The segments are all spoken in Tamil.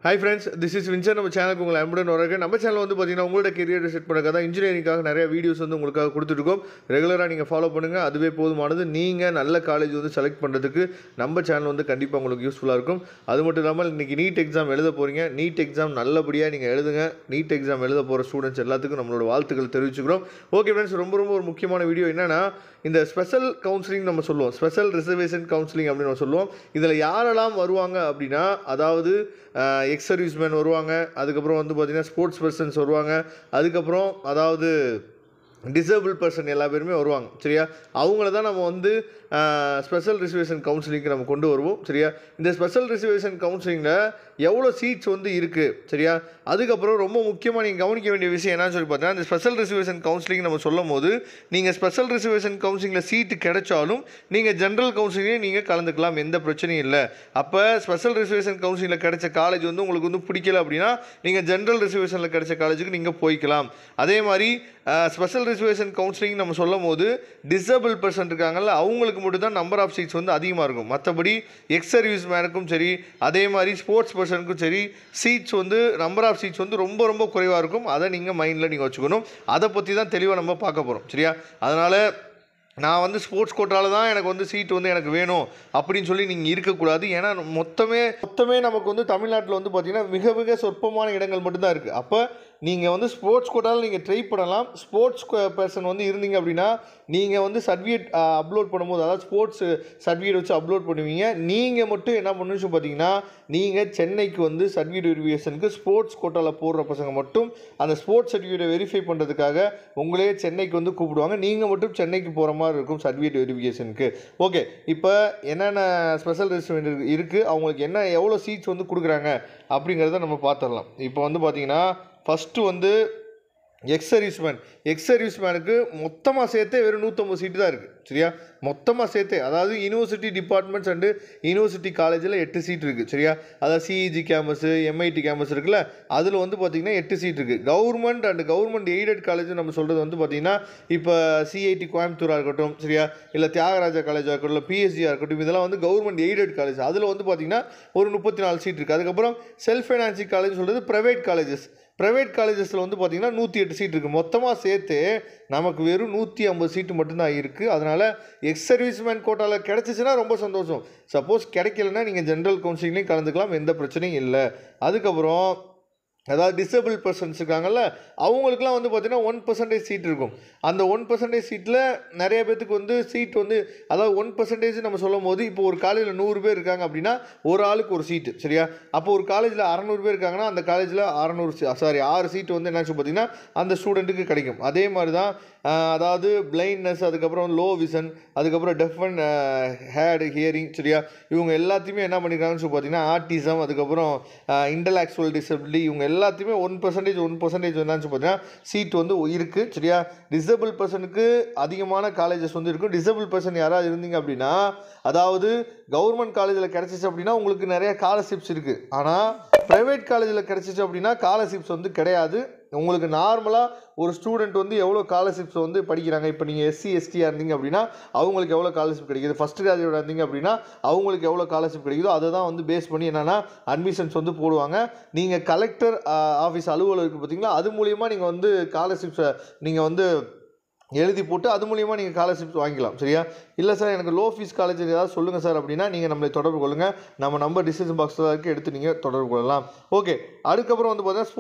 Hi friends, this is Vincent. நம்ம சேனலுக்கு உங்களை அன்புடன் வரவேற்கிறேன். நம்ம சேனல் வந்து பார்த்தீங்கன்னா உங்களோட கெரியர் செட் பண்ணக்காக தான் இன்ஜினியரிங்காக நிறைய வீடியோஸ் வந்து உங்களுக்காக கொடுத்துருக்கோம். ரெகுலராக நீங்கள் ஃபாலோ பண்ணுங்கள், அதுவே போதுமானது. நீங்கள் நல்ல காலேஜ் வந்து செலக்ட் பண்ணுறதுக்கு நம்ம சேனல் வந்து கண்டிப்பாக உங்களுக்கு யூஸ்ஃபுல்லாக இருக்கும். அது மட்டும் இல்லாமல் இன்றைக்கி நீட் எக்ஸாம் எழுத போகிறீங்க. நீட் எக்ஸாம் நல்லபடியாக நீங்கள் எழுதுங்க. நீட் எக்ஸாம் எழுத போகிற ஸ்டூடெண்ட்ஸ் எல்லாத்துக்கும் நம்மளோட வாழ்த்துக்கள் தெரிவிச்சுக்கிறோம். ஓகே ஃப்ரெண்ட்ஸ், ரொம்ப ஒரு முக்கியமான வீடியோ என்னென்னா, இந்த ஸ்பெஷல் கவுன்சிலிங் நம்ம சொல்லுவோம், ஸ்பெஷல் ரிசர்வேஷன் கவுன்சிலிங் அப்படின்னு நம்ம சொல்லுவோம். இதில் யாரெல்லாம் வருவாங்க அப்படின்னா, அதாவது எக்ஸ் சர்வீஸ்மேன் வருவாங்க, அதுக்கப்புறம் வந்து பார்த்திங்கன்னா ஸ்போர்ட்ஸ் பர்சன்ஸ் வருவாங்க, அதுக்கப்புறம் அதாவது டிசேபிள் பர்சன் எல்லா பேருமே வருவாங்க. சரியா, அவங்கள தான் நம்ம வந்து ஸ்பெஷல் ரிசர்வேஷன் கவுன்சிலிங்க்கு நம்ம கொண்டு வருவோம். சரியா, இந்த ஸ்பெஷல் ரிசர்வேஷன் கவுன்சிலிங்கில் எவ்வளோ சீட்ஸ் வந்து இருக்குது. சரியா, அதுக்கப்புறம் ரொம்ப முக்கியமாக நீங்கள் கவனிக்க வேண்டிய விஷயம் என்னன்னு சொல்லி பார்த்தீங்கன்னா, இந்த ஸ்பெஷல் ரிசர்வேஷன் கவுன்சிலிங் நம்ம சொல்லும் போது, நீங்கள் ஸ்பெஷல் ரிசர்வேஷன் கவுன்சிலிங்கில் சீட்டு கிடைச்சாலும் நீங்கள் ஜென்ரல் கவுன்சிலிங்லேயே நீங்கள் கலந்துக்கலாம், எந்த பிரச்சனையும் இல்லை. அப்போ ஸ்பெஷல் ரிசர்வேஷன் கவுன்சிலிங்கில் கிடைச்ச காலேஜ் வந்து உங்களுக்கு வந்து பிடிக்கல அப்படின்னா நீங்கள் ஜென்ரல் ரிசர்வேஷனில் கிடைச்ச காலேஜுக்கு நீங்கள் போய்க்கலாம். அதே மாதிரி ஸ்பெஷல் ரிசர்வேஷன் கவுன்சிலிங் நம்ம சொல்லும் போது டிசேபிள் பர்சன் இருக்காங்கல்ல, அவங்களுக்கு மட்டும் தான் நம்பர் ஆஃப் சீட்ஸ் வந்து அதிகமாக இருக்கும். மற்றபடி எக்ஸ் சர்வீஸ் மேனுக்கும் சரி, அதே மாதிரி ஸ்போர்ட்ஸ் பர்சனுக்கும் சரி, சீட்ஸ் வந்து நம்பர் ஆஃப் சீட்ஸ் வந்து ரொம்ப குறைவாக இருக்கும். அதை நீங்கள் மைண்டில் நீங்கள் வச்சுக்கணும். அதை பற்றி தான் தெளிவாக நம்ம பார்க்க போகிறோம். சரியா, அதனால் நான் வந்து ஸ்போர்ட்ஸ் கோட்டாவில் தான் எனக்கு வந்து சீட்டு வந்து எனக்கு வேணும் அப்படின்னு சொல்லி நீங்கள் இருக்கக்கூடாது. ஏன்னா மொத்தமே நமக்கு வந்து தமிழ்நாட்டில் வந்து பார்த்திங்கன்னா மிக சொற்பமான இடங்கள் மட்டும்தான் இருக்குது. அப்போ நீங்கள் வந்து ஸ்போர்ட்ஸ் கோட்டாவில் நீங்கள் ட்ரை பண்ணலாம். ஸ்போர்ட்ஸ் பர்சன் வந்து இருந்தீங்க அப்படின்னா நீங்கள் வந்து சர்டிஃபிகேட் அப்லோட் பண்ணும்போது, அதாவது ஸ்போர்ட்ஸ் சர்டிஃபிகேட் வச்சு அப்லோட் பண்ணுவீங்க. நீங்கள் மட்டும் என்ன பண்ணுன்னு பார்த்தீங்கன்னா, நீங்கள் சென்னைக்கு வந்து சர்டிஃபிகேட் வெரிஃபிகேஷனுக்கு ஸ்போர்ட்ஸ் கோட்டாவில் போடுற பசங்க மட்டும் அந்த ஸ்போர்ட்ஸ் சர்டிஃபிகேட்டை வெரிஃபை பண்ணுறதுக்காக உங்களே சென்னைக்கு வந்து கூப்பிடுவாங்க. நீங்கள் மட்டும் சென்னைக்கு போகிற மாதிரி இருக்கும் சர்டிஃபிகேட் வெரிஃபிகேஷனுக்கு. ஓகே, இப்போ என்னென்ன ஸ்பெஷல் ரிசர்வேஷன் இருக்குது, அவங்களுக்கு எவ்வளோ சீட்ஸ் வந்து கொடுக்குறாங்க அப்படிங்கிறத நம்ம பார்த்துடலாம். இப்போ வந்து பார்த்திங்கன்னா, ஃபஸ்ட்டு வந்து எக்ஸ் சர்வீஸ்மேனுக்கு மொத்தமாக சேர்த்தே வெறும் 150 சீட்டு தான் இருக்குது. சரியா, மொத்தமாக சேர்த்தே, அதாவது யூனிவர்சிட்டி டிபார்ட்மெண்ட்ஸ் அண்டு யூனிவர்சிட்டி காலேஜில் 8 சீட் இருக்குது. சரியா, அதாவது சிஇஜி கேம்பஸு, எம்ஐடி கேம்பஸ் இருக்குல்ல, அதில் வந்து பார்த்திங்கன்னா 8 சீட் இருக்குது. Government and government aided college நம்ம சொல்கிறது வந்து பார்த்திங்கன்னா, இப்போ சிஐடி கோயம்புத்தூராக இருக்கட்டும், சரியா, இல்லை தியாகராஜா காலேஜாக இருக்கட்டும், இல்லை பிஎஸ்சியாக இருக்கட்டும், இதெல்லாம் வந்து கவர்மெண்ட் எய்டட் காலேஜ். அதில் வந்து பார்த்திங்கன்னா ஒரு 34 சீட் இருக்குது. அதுக்கப்புறம் செல்ஃப் ஃபைனான்சிங் காலேஜ் சொல்கிறது ப்ரைவேட் காலேஜஸில் வந்து பார்த்திங்கன்னா 108 சீட் இருக்குது. மொத்தமாக சேர்த்து நமக்கு வெறும் 150 சீட்டு மட்டும்தான் இருக்குது. அதனால் எக்ஸ் சர்வீஸ்மேன் கோட்டாவில் கிடச்சிச்சின்னா ரொம்ப சந்தோஷம். சப்போஸ் கிடைக்கலன்னா நீங்கள் ஜென்ரல் கவுன்சிலிங்லேயும் கலந்துக்கலாம், எந்த பிரச்சனையும் இல்லை. அதுக்கப்புறம் அதாவது டிசேபிள் பர்சன்ஸ் இருக்காங்கல்ல, அவங்களுக்குலாம் வந்து பார்த்திங்கன்னா 1% சீட் இருக்கும். அந்த 1% சீட்டில் நிறைய பேர்த்துக்கு வந்து சீட் வந்து, அதாவது 1% நம்ம சொல்லும் போது, இப்போ ஒரு காலேஜில் 100 பேர் இருக்காங்க அப்படின்னா ஒரு ஆளுக்கு ஒரு சீட்டு. சரியா, அப்போ ஒரு காலேஜில் 600 பேர் இருக்காங்கன்னா அந்த காலேஜில் 6 சீட்டு வந்து என்னாச்சு பார்த்திங்கன்னா அந்த ஸ்டூடெண்ட்டுக்கு கிடைக்கும். அதே மாதிரி தான் அதாவது பிளைண்ட்னஸ், அதுக்கப்புறம் லோ விஷன், அதுக்கப்புறம் டெஃப் அண்ட் ஹேட் ஹியரிங், சரியா, இவங்க எல்லாத்தையுமே என்ன பண்ணியிருக்காங்கன்னு சொல்லி பார்த்திங்கன்னா ஆர்டிசம், அதுக்கப்புறம் இன்டலெக்சுவல் டிசபிலிட்டி, இவங்க எல்லாத்தையுமே 1% என்னன்னு சொல்லி பார்த்தீங்கன்னா சீட் வந்து இருக்குது. சரியா, டிசேபிள் பர்சனுக்கு அதிகமான காலேஜஸ் வந்து இருக்கும். டிசேபிள் பர்சன் யாராவது இருந்தீங்க அப்படின்னா, அதாவது கவர்மெண்ட் காலேஜில் கிடச்சிச்சு அப்படின்னா உங்களுக்கு நிறைய ஸ்காலர்ஷிப்ஸ் இருக்குது. ஆனால் ப்ரைவேட் காலேஜில் கிடச்சிச்சு அப்படின்னா ஸ்காலர்ஷிப்ஸ் வந்து கிடையாது. உங்களுக்கு நார்மலாக ஒரு ஸ்டூடெண்ட் வந்து எவ்வளோ ஸ்காலர்ஷிப்ஸ் வந்து படிக்கிறாங்க, இப்போ நீங்கள் எஸ்சி எஸ்டியாக இருந்தீங்க அப்படின்னா அவங்களுக்கு எவ்வளோ ஸ்காலர்ஷிப் கிடைக்குது, ஃபஸ்ட் கிராஜுவேட்டாக இருந்தீங்க அப்படின்னா அவங்களுக்கு எவ்வளோ ஸ்காலர்ஷிப் கிடைக்குதோ அதை தான் வந்து பேஸ் பண்ணி என்னென்னா அட்மிஷன்ஸ் வந்து போடுவாங்க. நீங்கள் கலெக்டர் ஆஃபீஸ் அலுவலகம் இருக்குது பார்த்தீங்களா, அது மூலிமா நீங்கள் வந்து ஸ்காலர்ஷிப்ஸை நீங்கள் வந்து எழுதி போட்டு அது மூலிமா நீங்கள் ஸ்காலர்ஷிப்ஸ் வாங்கிக்கலாம். சரியா, இல்லை சார் எனக்கு லோ ஃபீஸ் காலேஜ் ஏதாவது சொல்லுங்கள் சார் அப்படின்னா நீங்கள் நம்மளை தொடர்பு கொள்ளுங்கள். நம்ம நம்பர் டிஸ்கிரிப்ஷன் பாக்ஸில் இருக்குது, எடுத்து நீங்கள் தொடர்பு கொள்ளலாம். ஓகே, அதுக்கப்புறம் வந்து பார்த்தீங்கன்னா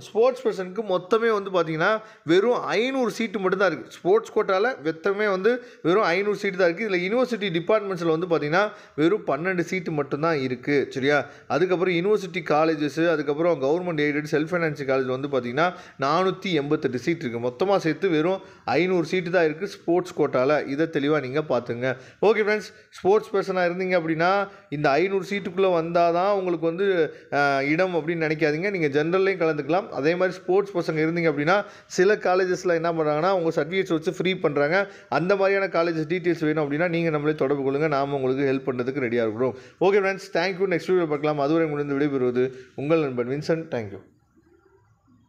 ஸ்போர்ட்ஸ் பர்சனுக்கு மொத்தமே வந்து பார்த்திங்கன்னா வெறும் 500 சீட்டு மட்டும்தான் இருக்குது. ஸ்போர்ட்ஸ் கோட்டாவில் மொத்தமே வந்து வெறும் 500 சீட்டு தான் இருக்குது. இதில் யூனிவர்சிட்டி டிபார்ட்மெண்ட்ஸில் வந்து பார்த்திங்கன்னா வெறும் 12 சீட்டு மட்டும்தான் இருக்குது. சரியா, அதுக்கப்புறம் யூனிவர்சிட்டி காலேஜஸ், அதுக்கப்புறம் government aided self financing college வந்து பார்த்திங்கன்னா 488 சீட் இருக்குது. மொத்தமாக சேர்த்து வெறும் 500 சீட்டு தான் இருக்குது ஸ்போர்ட்ஸ் கோட்டாவில். இதை தெளிவாக நீங்கள் பார்த்துங்க. ஓகே ஃப்ரெண்ட்ஸ், ஸ்போர்ட்ஸ் பர்சனாக இருந்தீங்க அப்படின்னா இந்த 500 சீட்டுக்குள்ளே வந்தால் தான் உங்களுக்கு வந்து இடம் அப்படின்னு நினைக்காதீங்க. நீங்கள் ஜென்ரல்லையும் கலந்துக்கலாம். அதே மாதிரி ஸ்போர்ட்ஸ் பர்சன் இருந்தீங்க அப்படின்னா சில காலேஜஸில் என்ன பண்ணுறாங்கன்னா உங்கள் சர்டிஃபிகேட்ஸ் வச்சு ஃப்ரீ பண்ணுறாங்க. அந்த மாதிரியான காலேஜஸ் டீட்டெயில்ஸ் வேணும் அப்படின்னா நீங்கள் நம்மளே தொடர்பு கொள்ளுங்கள், நாம் உங்களுக்கு ஹெல்ப் பண்ணுறதுக்கு ரெடியாக இருக்கிறோம். Okay friends, thank you. Next video பார்க்கலாம். அதுவரை முடிந்து விடைபெறுவது உங்கள் நண்பன் வின்சென்ட். தேங்க்யூ.